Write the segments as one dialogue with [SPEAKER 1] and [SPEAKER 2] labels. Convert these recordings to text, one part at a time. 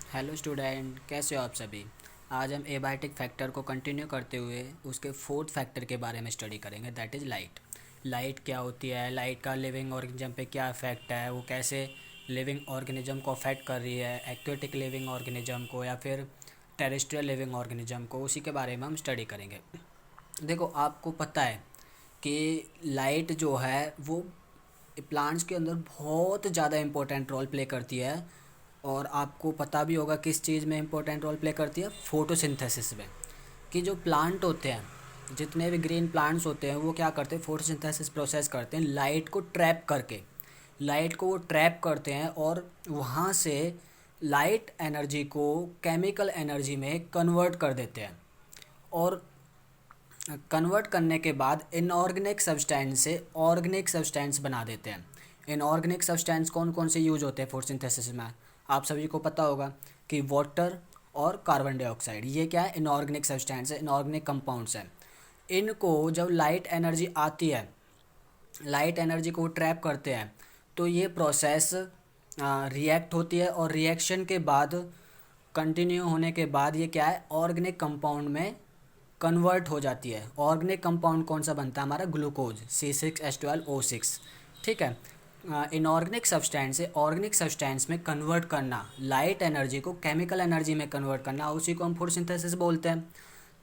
[SPEAKER 1] Hello student, कैसे हो आप सभी। आज हम एबायोटिक फैक्टर को कंटिन्यू करते हुए उसके फोर्थ फैक्टर के बारे में स्टडी करेंगे, दैट इज़ लाइट। लाइट क्या होती है, लाइट का लिविंग ऑर्गेनिज्म पे क्या इफेक्ट है, वो कैसे लिविंग ऑर्गेनिज्म को अफेक्ट कर रही है, एक्वेटिक लिविंग ऑर्गेनिज्म को या फिर टेरेस्ट्रियल लिविंग ऑर्गेनिज्म को, उसी के बारे में हम स्टडी करेंगे। देखो, आपको पता है कि लाइट जो है वो प्लांट्स के अंदर बहुत ज़्यादा इम्पोर्टेंट रोल प्ले करती है। और आपको पता भी होगा किस चीज़ में इम्पोर्टेंट रोल प्ले करती है, फोटोसिंथेसिस में। कि जो प्लांट होते हैं, जितने भी ग्रीन प्लांट्स होते हैं, वो क्या करते हैं, फोटोसिंथेसिस प्रोसेस करते हैं लाइट को ट्रैप करके। लाइट को वो ट्रैप करते हैं और वहाँ से लाइट एनर्जी को केमिकल एनर्जी में कन्वर्ट कर देते हैं। और कन्वर्ट करने के बाद इनऑर्गेनिक सब्सटेंस से ऑर्गेनिक सब्सटेंस बना देते हैं। इनऑर्गेनिक सब्सटेंस कौन कौन से यूज होते हैं फोटोसिंथेसिस में, आप सभी को पता होगा कि वाटर और कार्बन डाइऑक्साइड, ये क्या है, इनऑर्गेनिक सब्सटेंस है, इनऑर्गेनिक कंपाउंड्स हैं। इनको जब लाइट एनर्जी आती है, लाइट एनर्जी को ट्रैप करते हैं, तो ये प्रोसेस रिएक्ट होती है और रिएक्शन के बाद, कंटिन्यू होने के बाद, ये क्या है, ऑर्गेनिक कंपाउंड में कन्वर्ट हो जाती है। ऑर्गेनिक कंपाउंड कौन सा बनता है, हमारा ग्लूकोज C6H12O6। ठीक है। इनऑर्गेनिक सब्सटेंस से ऑर्गेनिक सब्सटेंस में कन्वर्ट करना, लाइट एनर्जी को केमिकल एनर्जी में कन्वर्ट करना, उसी को हम फोटोसिंथेसिस बोलते हैं।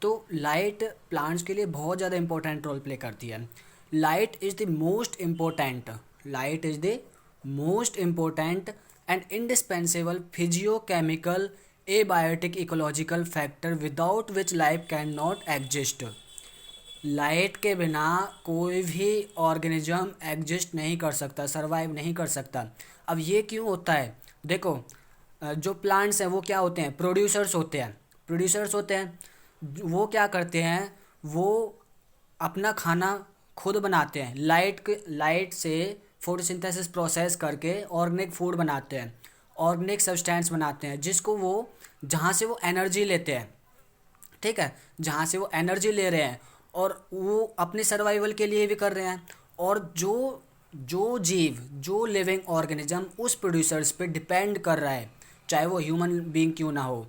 [SPEAKER 1] तो लाइट प्लांट्स के लिए बहुत ज़्यादा इंपॉर्टेंट रोल प्ले करती है। Light is the most important light is the most important and indispensable physiochemical abiotic ecological factor without which life can not exist. Light के बिना कोई भी ऑर्गेनिज्म एग्जिस्ट नहीं कर सकता, सरवाइव नहीं कर सकता। अब ये क्यों होता है, देखो, जो प्लांट्स हैं वो क्या होते हैं, प्रोड्यूसर्स होते हैं। प्रोड्यूसर्स होते हैं, वो क्या करते हैं, वो अपना खाना खुद बनाते हैं। लाइट से फोटोसिंथेसिस प्रोसेस करके ऑर्गेनिक फूड बनाते हैं, ऑर्गेनिक सब्सटेंस बनाते हैं, जिसको वो, जहाँ से वो एनर्जी लेते हैं। ठीक है, जहाँ से वो एनर्जी ले रहे हैं और वो अपने सर्वाइवल के लिए भी कर रहे हैं। और जो जो जीव, जो लिविंग ऑर्गेनिज्म उस प्रोड्यूसर्स पे डिपेंड कर रहा है, चाहे वो ह्यूमन बीइंग क्यों ना हो,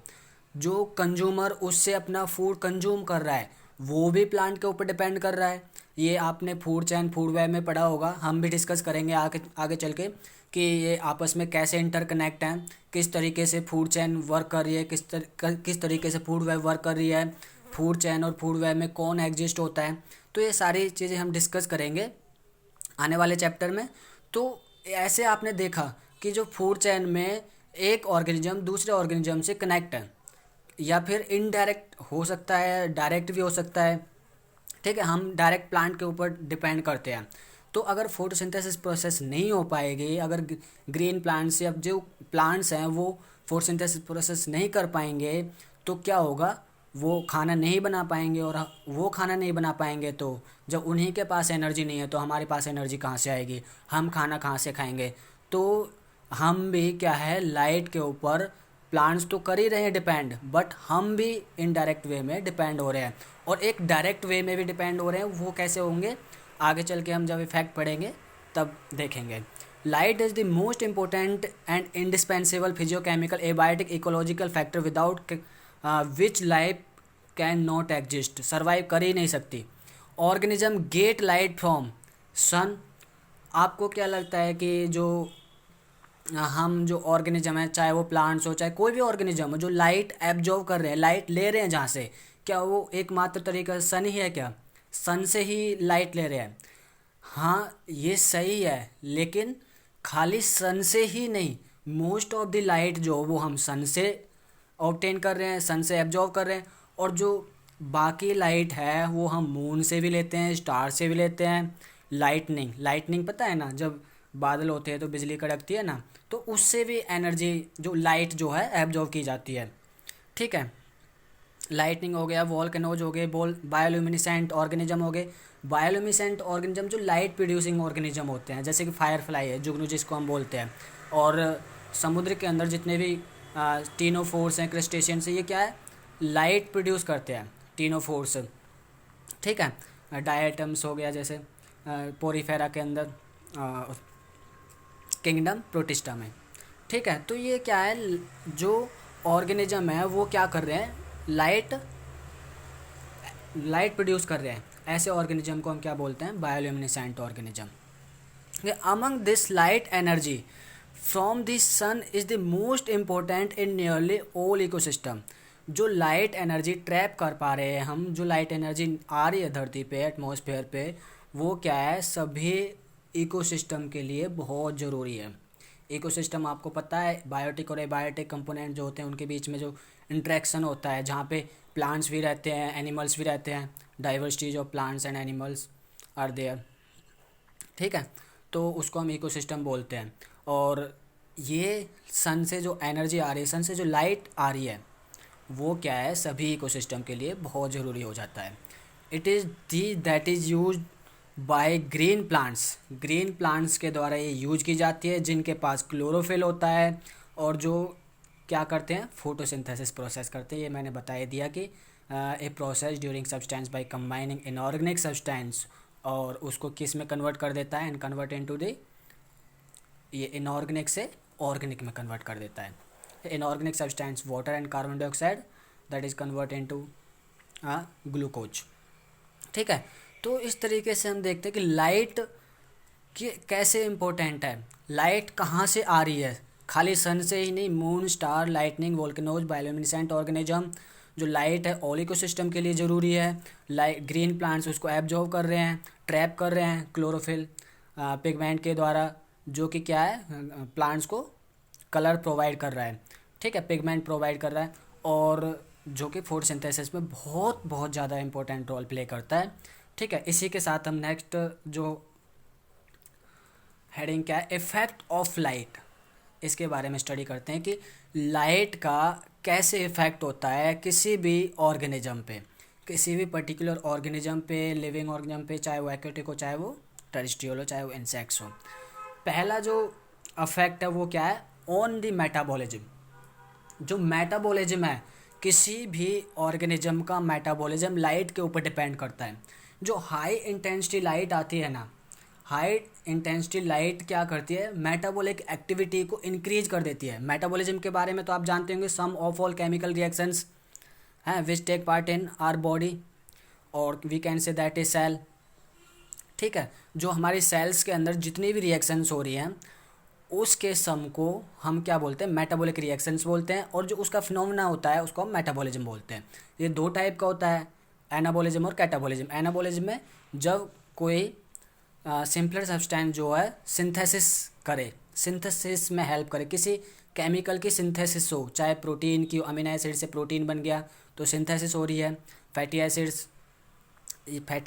[SPEAKER 1] जो कंज्यूमर उससे अपना फूड कंज्यूम कर रहा है, वो भी प्लांट के ऊपर डिपेंड कर रहा है। ये आपने फूड चैन, फूड वेब में पढ़ा होगा, हम भी डिस्कस करेंगे आगे आगे चल के कि ये आपस में कैसे इंटरकनेक्ट हैं, किस तरीके से फूड चैन वर्क कर रही है, किस तरीके से फूड वेब वर्क कर रही है, फूड चैन और फूड वेब में कौन एग्जिस्ट होता है। तो ये सारी चीज़ें हम डिस्कस करेंगे आने वाले चैप्टर में। तो ऐसे आपने देखा कि जो फूड चैन में एक ऑर्गेनिज्म दूसरे ऑर्गेनिज्म से कनेक्ट है, या फिर इनडायरेक्ट हो सकता है, डायरेक्ट भी हो सकता है। ठीक है, हम डायरेक्ट प्लांट के ऊपर डिपेंड करते हैं। तो अगर फोटोसिंथेसिस प्रोसेस नहीं हो पाएगी, अगर ग्रीन प्लांट्स या जो प्लांट्स हैं वो फोटोसिंथेसिस प्रोसेस नहीं कर पाएंगे, तो क्या होगा, वो खाना नहीं बना पाएंगे। और वो खाना नहीं बना पाएंगे तो जब उन्हीं के पास एनर्जी नहीं है तो हमारे पास एनर्जी कहाँ से आएगी, हम खाना कहाँ से खाएंगे। तो हम भी क्या है, लाइट के ऊपर प्लांट्स तो कर ही रहे हैं डिपेंड, बट हम भी इनडायरेक्ट वे में डिपेंड हो रहे हैं। और एक डायरेक्ट वे में भी डिपेंड हो रहे हैं, वो कैसे होंगे आगे चल के हम जब इफेक्ट पढ़ेंगे तब देखेंगे। Light is the most important and indispensable physiochemical abiotic ecological factor without which life can not exist, survive कर ही नहीं सकती। Organism get light from sun. आपको क्या लगता है कि जो हम जो ऑर्गेनिज्म है, चाहे वो प्लांट्स हो चाहे कोई भी ऑर्गेनिज्म हो, जो लाइट एब्जॉर्व कर रहे हैं, लाइट ले रहे हैं जहाँ से, क्या वो एकमात्र तरीका सन ही है क्या, सन से ही लाइट ले रहे हैं। हाँ, ये सही है, लेकिन खाली सन से ही नहीं, मोस्ट ऑफ द लाइट जो वो हम सन से ऑब्टेन कर रहे हैं, सन से एब्जॉर्व कर रहे हैं। और जो बाकी लाइट है वो हम मून से भी लेते हैं, स्टार से भी लेते हैं। लाइटनिंग, लाइटनिंग पता है ना, जब बादल होते हैं तो बिजली कड़कती है ना, तो उससे भी एनर्जी, जो लाइट जो है, एब्जॉर्व की जाती है। ठीक है, लाइटनिंग हो गया, वॉल्केनोज हो गए, बायोल्यूमिनेसेंट ऑर्गेनिज्म हो गए। बायोल्यूमिनेसेंट ऑर्गेनिज्म जो लाइट प्रोड्यूसिंग ऑर्गेनिज्म होते हैं, जैसे कि फायरफ्लाई है, जुगनू जिसको हम बोलते हैं। और समुद्र के अंदर जितने भी टीनोफोर्स हैं, क्रस्टेशियंस हैं, ये क्या है, लाइट प्रोड्यूस करते हैं, टीनोफोर्स। ठीक है, डायटम्स हो गया, जैसे पोरीफेरा के अंदर, किंगडम प्रोटिस्टा में। ठीक है, तो ये क्या है, जो ऑर्गेनिज्म है वो क्या कर रहे हैं, लाइट प्रोड्यूस कर रहे हैं। ऐसे ऑर्गेनिज्म को हम क्या बोलते हैं, bioluminescent organism. Among this light energy from the sun is the most important in nearly all ecosystem. जो लाइट एनर्जी ट्रैप कर पा रहे हैं हम, जो लाइट एनर्जी आ रही है धरती पे, एटमॉस्फेयर पे, वो क्या है, सभी इकोसिस्टम के लिए बहुत ज़रूरी है। इकोसिस्टम आपको पता है, बायोटिक और एबायोटिक कंपोनेंट जो होते हैं उनके बीच में जो इंट्रैक्शन होता है, जहाँ पे प्लांट्स भी रहते हैं, एनिमल्स भी रहते हैं, diversities of plants and animals are there, ठीक है, तो उसको हम इकोसिस्टम बोलते हैं। और ये सन से जो एनर्जी आ रही है, सन से जो लाइट आ रही है, वो क्या है, सभी इकोसिस्टम के लिए बहुत ज़रूरी हो जाता है। It is the that is use by green plants. Green plants के द्वारा ये यूज की जाती है, जिनके पास क्लोरोफिल होता है और जो क्या करते हैं, फोटोसिंथेसिस प्रोसेस करते हैं। ये मैंने बता दिया कि a process during substance by combining inorganic substance, और उसको किस में कन्वर्ट कर देता है, एंड कन्वर्ट इनटू द, ये इनऑर्गेनिक से ऑर्गेनिक में कन्वर्ट कर देता है। Inorganic substance water and carbon dioxide that is convert into glucose, ठीक है। तो इस तरीके से हम देखते हैं कि लाइट कि कैसे इम्पोर्टेंट है, लाइट कहाँ से आ रही है, खाली सन से ही नहीं, moon, star, lightning, volcanoes, bioluminescent organism. जो लाइट है ऑल इकोसिस्टम के लिए ज़रूरी है। लाइट, ग्रीन प्लांट्स उसको एब्जॉर्ब कर रहे हैं, ट्रैप कर रहे हैं क्लोरोफिल पिगमेंट के द्वारा, जो कि क्या है, प्लांट्स को कलर प्रोवाइड कर रहा है, ठीक है, पिगमेंट प्रोवाइड कर रहा है, और जो कि फोटोसिंथेसिस में बहुत बहुत ज़्यादा इंपॉर्टेंट रोल प्ले करता है, ठीक है। इसी के साथ हम नेक्स्ट जो हेडिंग क्या है, इफ़ेक्ट ऑफ लाइट, इसके बारे में स्टडी करते हैं कि लाइट का कैसे इफ़ेक्ट होता है किसी भी ऑर्गेनिज्म पे, किसी भी पर्टिकुलर ऑर्गेनिज्म पे, लिविंग ऑर्गेनिज्म पे, चाहे वो एक्वेटिक हो, चाहे वो टेरेस्ट्रियल हो, चाहे वो इंसेक्ट्स हो। पहला जो अफेक्ट है वो क्या है, ऑन द मेटाबॉलिज्म। जो मेटाबॉलिज्म है, किसी भी ऑर्गेनिज्म का मेटाबॉलिज्म लाइट के ऊपर डिपेंड करता है। जो हाई इंटेंसिटी लाइट आती है ना, हाई इंटेंसिटी लाइट क्या करती है, मेटाबॉलिक एक्टिविटी को इंक्रीज कर देती है। मेटाबॉलिज्म के बारे में तो आप जानते होंगे, sum of all chemical reactions हैं which take part in our body, और we can say that is cell, ठीक है। जो हमारी सेल्स के अंदर जितनी भी रिएक्शंस हो रही हैं, उसके सम को हम क्या बोलते हैं, मेटाबॉलिक रिएक्शंस बोलते हैं, और जो उसका फिनोमेना होता है उसको हम मेटाबॉलिज्म बोलते हैं। ये दो टाइप का होता है, एनाबॉलिज्म और कैटाबॉलिज्म। एनाबॉलिज्म में जब कोई सिंपलर सब्सटेंस जो है सिंथेसिस करे, सिंथेसिस में हेल्प करे, किसी केमिकल की सिंथेसिस हो, चाहे प्रोटीन की, अमीनो एसिड से प्रोटीन बन गया तो सिंथेसिस हो रही है। फैटी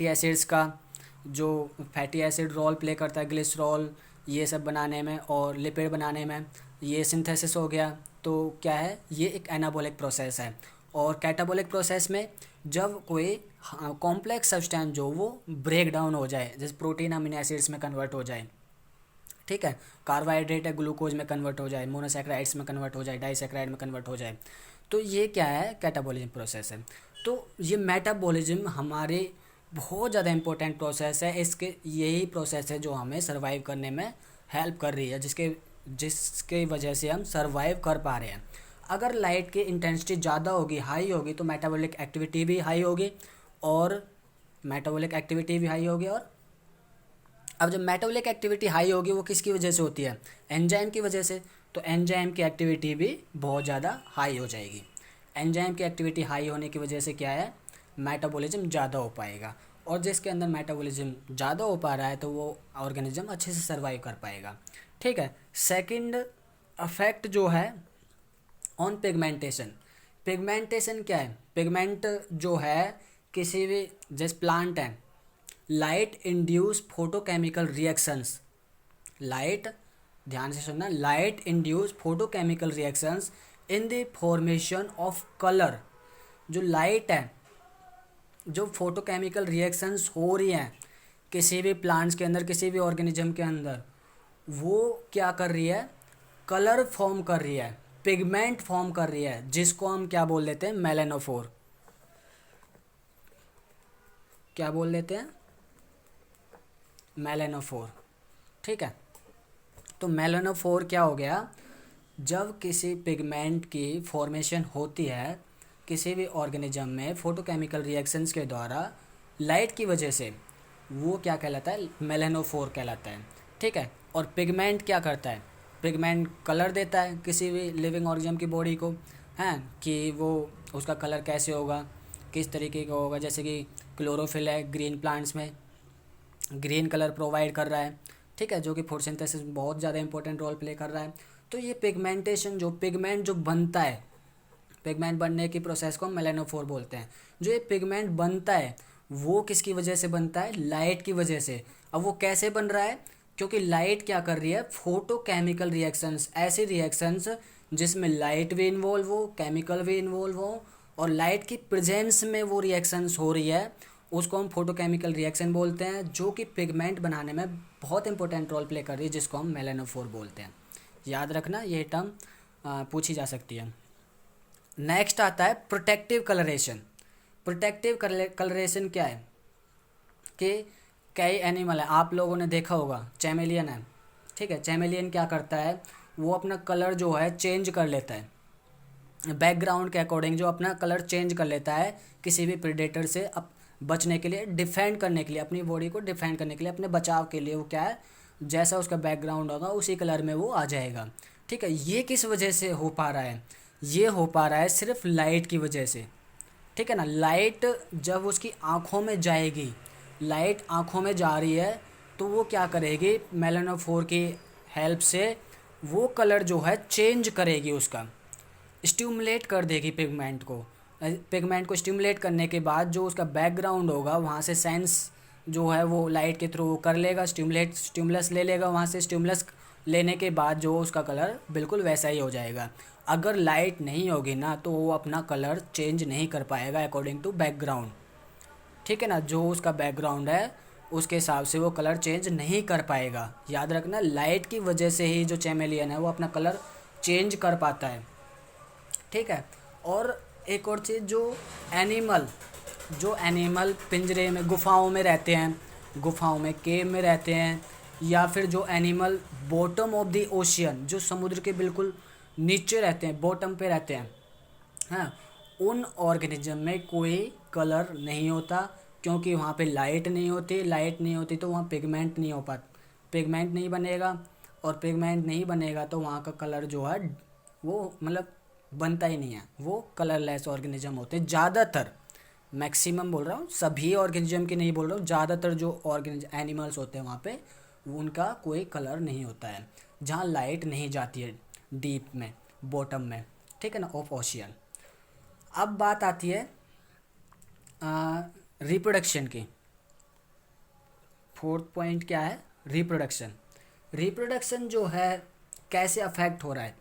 [SPEAKER 1] एसिड्स का जो फैटी एसिड रोल प्ले करता है, ग्लिसरॉल ये सब बनाने में और लिपिड बनाने में, ये सिंथेसिस हो गया, तो क्या है, ये एक एनाबॉलिक प्रोसेस है। और कैटाबॉलिक प्रोसेस में जब कोई कॉम्प्लेक्स सब्सटेंस जो वो ब्रेक डाउन हो जाए, जैसे प्रोटीन अमीनो एसिड्स में कन्वर्ट हो जाए, ठीक है, कार्बोहाइड्रेट है ग्लूकोज में कन्वर्ट हो जाए, मोनोसैकेराइड्स में कन्वर्ट हो जाए, डाइसैकेराइड में कन्वर्ट हो जाए, तो ये क्या है, कैटाबॉलिज्म प्रोसेस है। तो ये मेटाबॉलिज्म हमारे बहुत ज़्यादा इंपॉर्टेंट प्रोसेस है। इसके यही प्रोसेस है जो हमें सर्वाइव करने में हेल्प कर रही है, जिसके वजह से हम सर्वाइव कर पा रहे हैं। अगर लाइट की इंटेंसिटी ज़्यादा होगी, हाई होगी, तो मेटाबॉलिक एक्टिविटी भी हाई होगी, और अब जब मेटाबॉलिक एक्टिविटी हाई होगी, वो किसकी वजह से होती है, एंजाइम की वजह से, तो एंजाइम की एक्टिविटी भी बहुत ज़्यादा हाई हो जाएगी। एंजाइम की एक्टिविटी हाई होने की वजह से क्या है, मेटाबॉलिज्म ज़्यादा हो पाएगा, और जिसके अंदर मेटाबॉलिज्म ज़्यादा हो पा रहा है तो वो ऑर्गेनिज्म अच्छे से सर्वाइव कर पाएगा, ठीक है। सेकंड अफेक्ट जो है ऑन पिगमेंटेशन। पिगमेंटेशन क्या है, पिगमेंट जो है किसी भी, जैसे प्लांट है, light induce photochemical reactions, light, ध्यान से सुनना, light induce photochemical reactions in the formation of colour. जो लाइट है, जो फोटोकेमिकल रिएक्शंस हो रही हैं किसी भी प्लांट्स के अंदर, किसी भी ऑर्गेनिज्म के अंदर, वो क्या कर रही है, कलर फॉर्म कर रही है, पिगमेंट फॉर्म कर रही है, जिसको हम क्या बोल देते हैं, मेलानोफोर। क्या बोल देते हैं, मेलानोफोर, ठीक है। तो मेलानोफोर क्या हो गया, जब किसी पिगमेंट की फॉर्मेशन होती है किसी भी ऑर्गेनिज्म में फोटोकेमिकल रिएक्शंस के द्वारा लाइट की वजह से, वो क्या कहलाता है, मेलानोफोर कहलाता है। ठीक है। और पिगमेंट क्या करता है, पिगमेंट कलर देता है किसी भी लिविंग ऑर्गेनिज्म की बॉडी को, हैं कि वो उसका कलर कैसे होगा, किस तरीके का होगा। जैसे कि क्लोरोफिल है ग्रीन प्लांट्स में, ग्रीन कलर प्रोवाइड कर रहा है। ठीक है, जो कि फोटोसिंथेसिस में बहुत ज़्यादा इंपॉर्टेंट रोल प्ले कर रहा है। तो ये पिगमेंटेशन, जो पिगमेंट जो बनता है, पिगमेंट बनने की प्रोसेस को हम मेलानोफोर बोलते हैं। जो ये पिगमेंट बनता है वो किसकी वजह से बनता है, लाइट की वजह से। अब वो कैसे बन रहा है, क्योंकि लाइट क्या कर रही है, फोटोकेमिकल रिएक्शंस, ऐसे रिएक्शंस जिसमें लाइट भी इन्वॉल्व हो, केमिकल भी इन्वॉल्व हो, और लाइट की प्रेजेंस में वो रिएक्शंस हो रही है, उसको हम फोटोकेमिकल रिएक्शन बोलते हैं, जो कि पिगमेंट बनाने में बहुत इंपॉर्टेंट रोल प्ले कर रही है, जिसको हम मेलानोफोर बोलते हैं। याद रखना, ये टर्म पूछी जा सकती है। नेक्स्ट आता है प्रोटेक्टिव कलरेशन। प्रोटेक्टिव कलरेशन क्या है कि कई एनिमल है, आप लोगों ने देखा होगा, चैमेलियन है। ठीक है, चैमेलियन क्या करता है, वो अपना कलर जो है चेंज कर लेता है, बैकग्राउंड के अकॉर्डिंग जो अपना कलर चेंज कर लेता है किसी भी प्रेडेटर से बचने के लिए, डिफेंड करने के लिए, अपनी बॉडी को डिफेंड करने के लिए, अपने बचाव के लिए। वो क्या है, जैसा उसका बैकग्राउंड होगा उसी कलर में वो आ जाएगा। ठीक है, ये किस वजह से हो पा रहा है, ये हो पा रहा है सिर्फ लाइट की वजह से। ठीक है ना, लाइट जब उसकी आँखों में जाएगी, लाइट आँखों में जा रही है तो वो क्या करेगी, मेलानोफोर की हेल्प से वो कलर जो है चेंज करेगी, उसका स्टिमुलेट कर देगी पिगमेंट को। पिगमेंट को स्टिमुलेट करने के बाद जो उसका बैकग्राउंड होगा वहाँ से सेंस जो है वो लाइट के थ्रू कर लेगा, स्टिमुलस ले लेगा, वहाँ से स्टिमुलस लेने के बाद जो उसका कलर बिल्कुल वैसा ही हो जाएगा। अगर लाइट नहीं होगी ना तो वो अपना कलर चेंज नहीं कर पाएगा अकॉर्डिंग टू बैकग्राउंड। ठीक है ना, जो उसका बैकग्राउंड है उसके हिसाब से वो कलर चेंज नहीं कर पाएगा। याद रखना, लाइट की वजह से ही जो चैमेलियन है वो अपना कलर चेंज कर पाता है। ठीक है। और एक और चीज़, जो एनिमल पिंजरे में, गुफाओं में रहते हैं, गुफाओं में, केव में रहते हैं, या फिर जो animal bottom of the ocean, जो समुद्र के बिल्कुल नीचे रहते हैं, बॉटम पे रहते हैं, हाँ, उन ऑर्गेनिज्म में कोई कलर नहीं होता, क्योंकि वहाँ पे लाइट नहीं होती। लाइट नहीं होती तो वहाँ पिगमेंट नहीं हो पाता, पिगमेंट नहीं बनेगा, और पिगमेंट नहीं बनेगा तो वहाँ का कलर जो है वो मतलब बनता ही नहीं है, वो कलरलेस ऑर्गेनिज्म होते हैं ज़्यादातर। मैक्सिमम बोल रहा हूँ, सभी ऑर्गेनिज्म की नहीं बोल रहा हूँ, ज़्यादातर जो ऑर्गेनिज्म एनिमल्स होते हैं वहाँ पे उनका कोई कलर नहीं होता है, जहाँ लाइट नहीं जाती है डीप में, बॉटम में। ठीक है ना, ऑफ ओशियन। अब बात आती है रिप्रोडक्शन की। फोर्थ पॉइंट क्या है, रिप्रोडक्शन। रिप्रोडक्शन जो है कैसे अफेक्ट हो रहा है,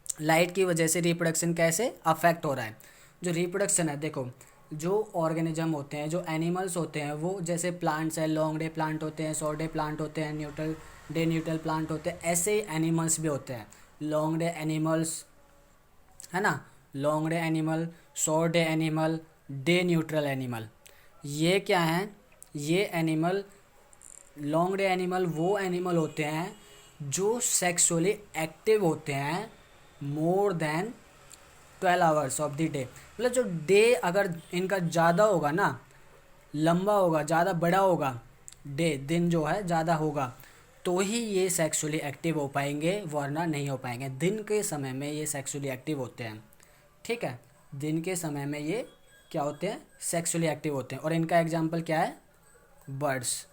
[SPEAKER 1] लाइट की वजह से रिप्रोडक्शन कैसे अफेक्ट हो रहा है। जो रिप्रोडक्शन है, देखो, जो ऑर्गेनिज्म होते हैं, जो एनिमल्स होते हैं, वो जैसे प्लांट्स है, लॉन्ग डे प्लांट होते हैं, शॉर्ट डे प्लांट होते हैं, न्यूट्रल प्लांट होते हैं, ऐसे ही एनिमल्स भी होते हैं। लॉन्ग डे एनिमल्स है ना, long day animal, short day animal, day neutral animal. ये क्या हैं, ये एनिमल, लॉन्ग डे एनिमल वो एनिमल होते हैं जो सेक्सुअली एक्टिव होते हैं more than 12 hours of the day. मतलब जो डे अगर इनका ज़्यादा होगा ना, लंबा होगा, ज़्यादा बड़ा होगा, डे दिन जो है ज़्यादा होगा, तो ही ये सेक्सुअली एक्टिव हो पाएंगे, वरना नहीं हो पाएंगे। दिन के समय में ये सेक्सुअली एक्टिव होते हैं। ठीक है, दिन के समय में ये क्या होते हैं, सेक्सुअली एक्टिव होते हैं। और इनका एग्जाम्पल क्या है, बर्ड्स।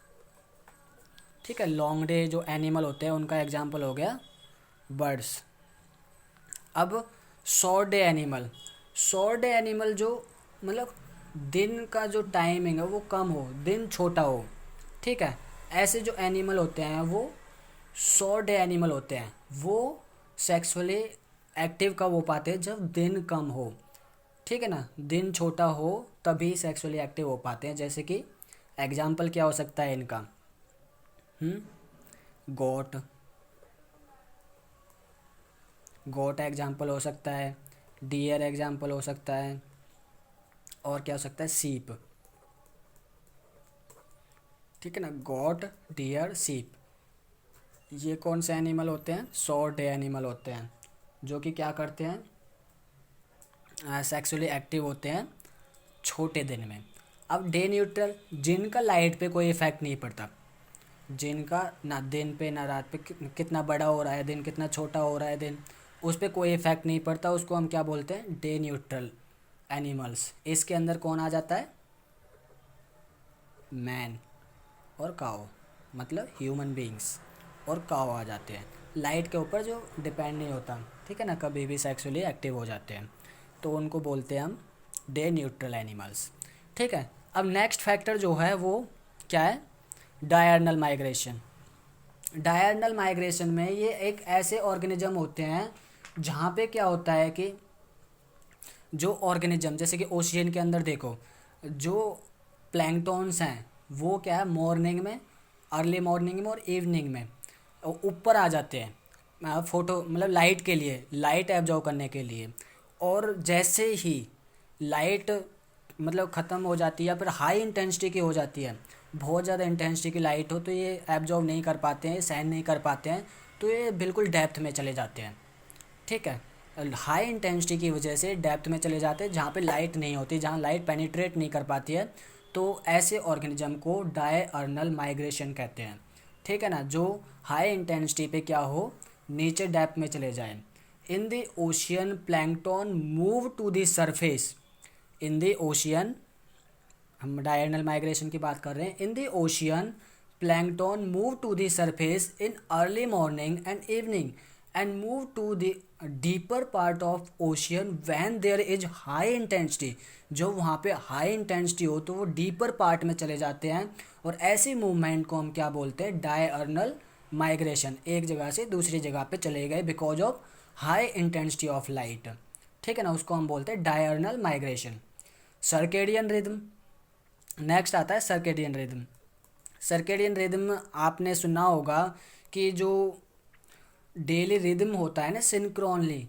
[SPEAKER 1] ठीक है, लॉन्ग डे जो एनिमल होते हैं उनका एग्जाम्पल हो गया बर्ड्स। अब short day animal, short day animal जो मतलब दिन का जो टाइमिंग है वो कम हो, दिन छोटा हो। ठीक है, ऐसे जो एनिमल होते हैं वो शॉर्ट डे एनिमल होते हैं। वो सेक्सुअली एक्टिव कब हो पाते हैं, जब दिन कम हो। ठीक है ना, दिन छोटा हो तभी सेक्सुअली एक्टिव हो पाते हैं। जैसे कि एग्जाम्पल क्या हो सकता है इनका, गोट, गोट एग्जाम्पल हो सकता है, डियर एग्जाम्पल हो सकता है, और क्या हो सकता है, सीप। ठीक है ना, गोट, डियर, सीप, ये कौन से एनिमल होते हैं, शॉर्ट डे एनिमल होते हैं। जो कि क्या करते हैं, सेक्सुअली एक्टिव होते हैं छोटे दिन में। अब डे न्यूट्रल, जिनका लाइट पे कोई इफेक्ट नहीं पड़ता, जिनका ना दिन पे ना रात पे कितना बड़ा हो रहा है दिन, कितना छोटा हो रहा है दिन, उस पर कोई इफेक्ट नहीं पड़ता, उसको हम क्या बोलते हैं, डे न्यूट्रल एनिमल्स। इसके अंदर कौन आ जाता है, मैन और काओ, मतलब ह्यूमन बींग्स और काओ आ जाते हैं, लाइट के ऊपर जो डिपेंड नहीं होता, ठीक है ना, कभी भी सेक्सुअली एक्टिव हो जाते हैं, तो उनको बोलते हैं हम डे न्यूट्रल एनिमल्स। ठीक है, अब नेक्स्ट फैक्टर जो है वो क्या है, डायर्नल माइग्रेशन। डायर्नल माइग्रेशन में ये एक ऐसे ऑर्गेनिज्म होते हैं जहाँ पे क्या होता है कि जो ऑर्गेनिज्म, जैसे कि ओशियन के अंदर देखो, जो प्लैंकटॉन्स हैं वो क्या है, मॉर्निंग में, अर्ली मॉर्निंग में और इवनिंग में ऊपर आ जाते हैं, फोटो मतलब लाइट के लिए, लाइट एब्जॉर्व करने के लिए। और जैसे ही लाइट मतलब ख़त्म हो जाती है या फिर हाई इंटेंसिटी की हो जाती है, बहुत ज़्यादा इंटेंसिटी की लाइट हो तो ये एब्जॉर्व नहीं कर पाते हैं, सहन नहीं कर पाते हैं, तो ये बिल्कुल डेप्थ में चले जाते हैं। ठीक है, हाई इंटेंसिटी की वजह से डेप्थ में चले जाते हैं जहाँ पे लाइट नहीं होती, जहाँ लाइट पेनिट्रेट नहीं कर पाती है, तो ऐसे ऑर्गेनिज्म को डायर्नल माइग्रेशन कहते हैं। ठीक है ना, जो हाई इंटेंसिटी पे क्या हो, नीचे डेप्थ में चले जाए। In the ocean plankton move to the surface, in the ocean, हम डायर्नल माइग्रेशन की बात कर रहे हैं, in the ocean plankton move to the surface in early morning and evening and move to the deeper part of ocean when there is high intensity. जो वहाँ पे high intensity हो तो वो डीपर पार्ट में चले जाते हैं, और ऐसी मूवमेंट को हम क्या बोलते हैं, डायर्नल माइग्रेशन। एक जगह से दूसरी जगह पे चले गए because of high intensity of light. ठीक है ना, उसको हम बोलते हैं diurnal migration. Circadian rhythm, next आता है सर्केडियन रिदम। सर्केडियन रिदम आपने सुना होगा कि जो डेली रिदम होता है ना, सिंक्रोनली,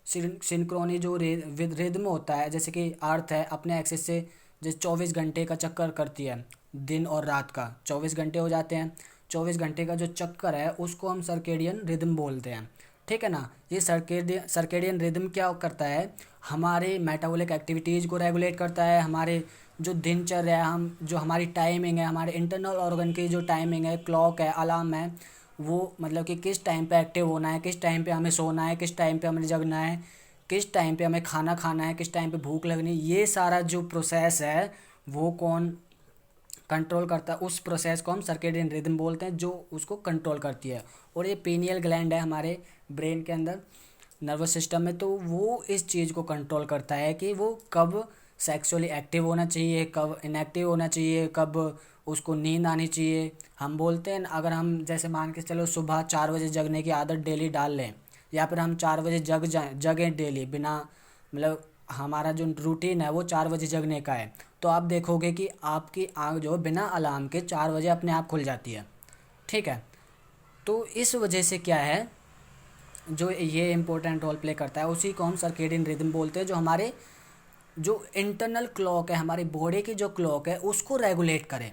[SPEAKER 1] सिंक्रोनी जो रिदम होता है, जैसे कि अर्थ है अपने एक्सिस से जैसे 24 घंटे का चक्कर करती है, दिन और रात का 24 घंटे हो जाते हैं, 24 घंटे का जो चक्कर है उसको हम सर्केडियन रिदम बोलते हैं। ठीक है ना, ये सर्केडियन रिदम क्या करता है, हमारे मेटाबॉलिक एक्टिविटीज़ को रेगुलेट करता है, हमारे जो दिनचर्या है, हम जो हमारी टाइमिंग है, हमारे इंटरनल ऑर्गन की जो टाइमिंग है, क्लॉक है, अलार्म है, वो मतलब कि किस टाइम पे एक्टिव होना है, किस टाइम पे हमें सोना है, किस टाइम पे हमें जगना है, किस टाइम पे हमें खाना खाना है, किस टाइम पे भूख लगनी, ये सारा जो प्रोसेस है वो कौन कंट्रोल करता है, उस प्रोसेस को हम सर्केडियन रिदम बोलते हैं, जो उसको कंट्रोल करती है। और ये पीनियल ग्लैंड है हमारे ब्रेन के अंदर, नर्वस सिस्टम में, तो वो इस चीज़ को कंट्रोल करता है कि वो कब सेक्सुअली एक्टिव होना चाहिए, कब इनएक्टिव होना चाहिए, कब उसको नींद आनी चाहिए। हम बोलते हैं अगर हम जैसे मान के चलो सुबह 4 बजे जगने की आदत डेली डाल लें, या फिर हम 4 बजे जगें डेली बिना, मतलब हमारा जो रूटीन है वो 4 बजे जगने का है, तो आप देखोगे कि आपकी आँख जो बिना अलार्म के 4 बजे अपने आप खुल जाती है। ठीक है, तो इस वजह से क्या है, जो ये इम्पोर्टेंट रोल प्ले करता है, उसी को हम सर्केडियन रिदम बोलते हैं, जो हमारे जो इंटरनल क्लॉक है, हमारी बॉडी की जो क्लॉक है उसको रेगुलेट करें।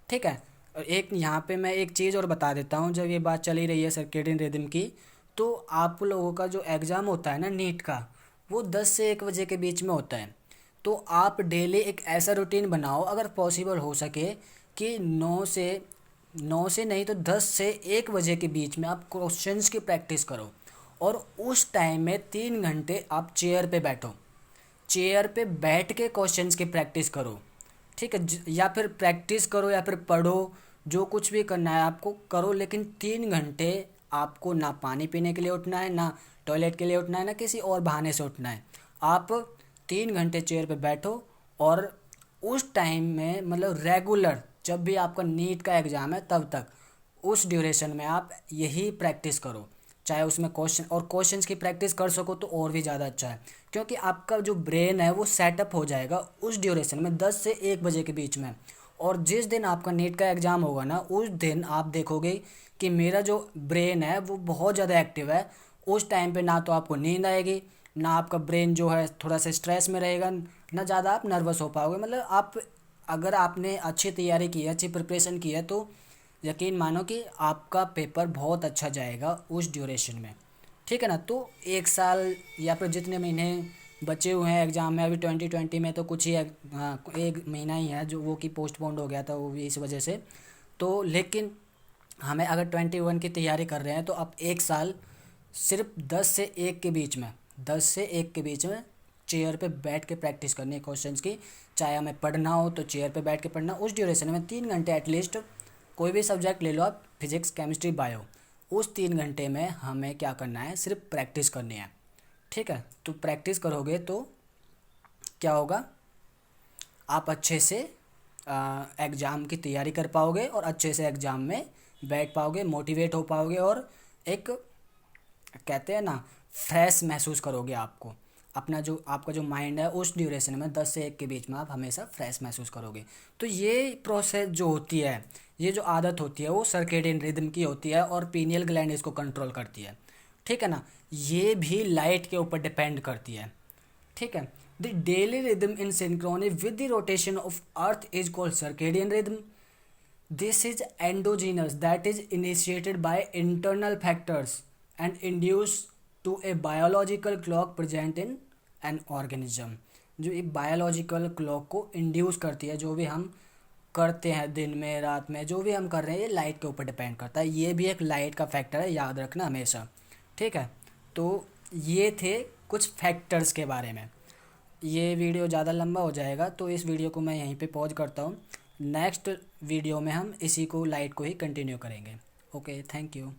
[SPEAKER 1] ठीक है, और एक यहाँ पे मैं एक चीज़ और बता देता हूँ, जब ये बात चली रही है सर्केडियन रिदम की, तो आप लोगों का जो एग्ज़ाम होता है ना नीट का, वो 10 से 1 बजे के बीच में होता है। तो आप डेली एक ऐसा रूटीन बनाओ अगर पॉसिबल हो सके कि 9 से नहीं तो 10 से 1 बजे के बीच में आप क्वेश्चंस की प्रैक्टिस करो, और उस टाइम में 3 घंटे आप चेयर पे बैठो, चेयर पे बैठ के क्वेश्चंस की प्रैक्टिस करो। ठीक है, या फिर प्रैक्टिस करो या फिर पढ़ो, जो कुछ भी करना है आपको करो, लेकिन 3 घंटे आपको ना पानी पीने के लिए उठना है, ना टॉयलेट के लिए उठना है, ना किसी और बहाने से उठना है। आप 3 घंटे चेयर पे बैठो, और उस टाइम में मतलब रेगुलर जब भी आपका नीट का एग्ज़ाम है तब तक उस ड्यूरेशन में आप यही प्रैक्टिस करो, चाहे उसमें क्वेश्चंस की प्रैक्टिस कर सको तो और भी ज़्यादा अच्छा है, क्योंकि आपका जो ब्रेन है वो सेटअप हो जाएगा उस ड्यूरेशन में 10 से 1 बजे के बीच में। और जिस दिन आपका नीट का एग्ज़ाम होगा ना, उस दिन आप देखोगे कि मेरा जो ब्रेन है वो बहुत ज़्यादा एक्टिव है। उस टाइम पे ना तो आपको नींद आएगी, ना आपका ब्रेन जो है थोड़ा सा स्ट्रेस में रहेगा, ना ज़्यादा आप नर्वस हो पाओगे। मतलब आप अगर आपने अच्छी तैयारी की है, अच्छी प्रिपरेशन की है, तो यकीन मानो कि आपका पेपर बहुत अच्छा जाएगा उस ड्यूरेशन में। ठीक है ना। तो एक साल या फिर जितने महीने बचे हुए हैं एग्ज़ाम में, अभी 2020 में तो कुछ ही हाँ, एक महीना ही है जो वो कि पोस्टपोन्ड हो गया था वो भी इस वजह से। तो लेकिन हमें अगर 21 की तैयारी कर रहे हैं तो अब एक साल सिर्फ 10 से 1 के बीच में चेयर पे बैठ के प्रैक्टिस करनी है क्वेश्चंस की। चाहे हमें पढ़ना हो तो चेयर पे बैठ के पढ़ना, उस ड्यूरेशन में 3 घंटे एटलीस्ट। कोई भी सब्जेक्ट ले लो आप, फिजिक्स केमिस्ट्री बायो, उस 3 घंटे में हमें क्या करना है, सिर्फ प्रैक्टिस करनी है। ठीक है, तो प्रैक्टिस करोगे तो क्या होगा, आप अच्छे से एग्ज़ाम की तैयारी कर पाओगे और अच्छे से एग्ज़ाम में बैठ पाओगे, मोटिवेट हो पाओगे और एक कहते हैं ना फ्रेश महसूस करोगे। आपको अपना जो आपका जो माइंड है उस ड्यूरेशन में 10 से 1 के बीच में आप हमेशा फ्रेश महसूस करोगे। तो ये प्रोसेस जो होती है, ये जो आदत होती है वो सर्केडियन रिदम की होती है और पीनियल ग्लैंड इसको कंट्रोल करती है। ठीक है ना, ये भी लाइट के ऊपर डिपेंड करती है। ठीक है, the daily rhythm in Synchrony with the rotation of earth is called circadian rhythm. This is endogenous, that is initiated by internal factors and induced to a biological clock present in an organism। जो एक biological clock को induce करती है, जो भी हम करते हैं दिन में रात में जो भी हम कर रहे हैं ये लाइट के ऊपर डिपेंड करता है। ये भी एक लाइट का फैक्टर है, याद रखना हमेशा। ठीक है, तो ये थे कुछ फैक्टर्स के बारे में। ये वीडियो ज़्यादा लंबा हो जाएगा तो इस वीडियो को मैं यहीं पे पॉज करता हूँ। नेक्स्ट वीडियो में हम इसी को लाइट को ही कंटिन्यू करेंगे। Okay, thank you.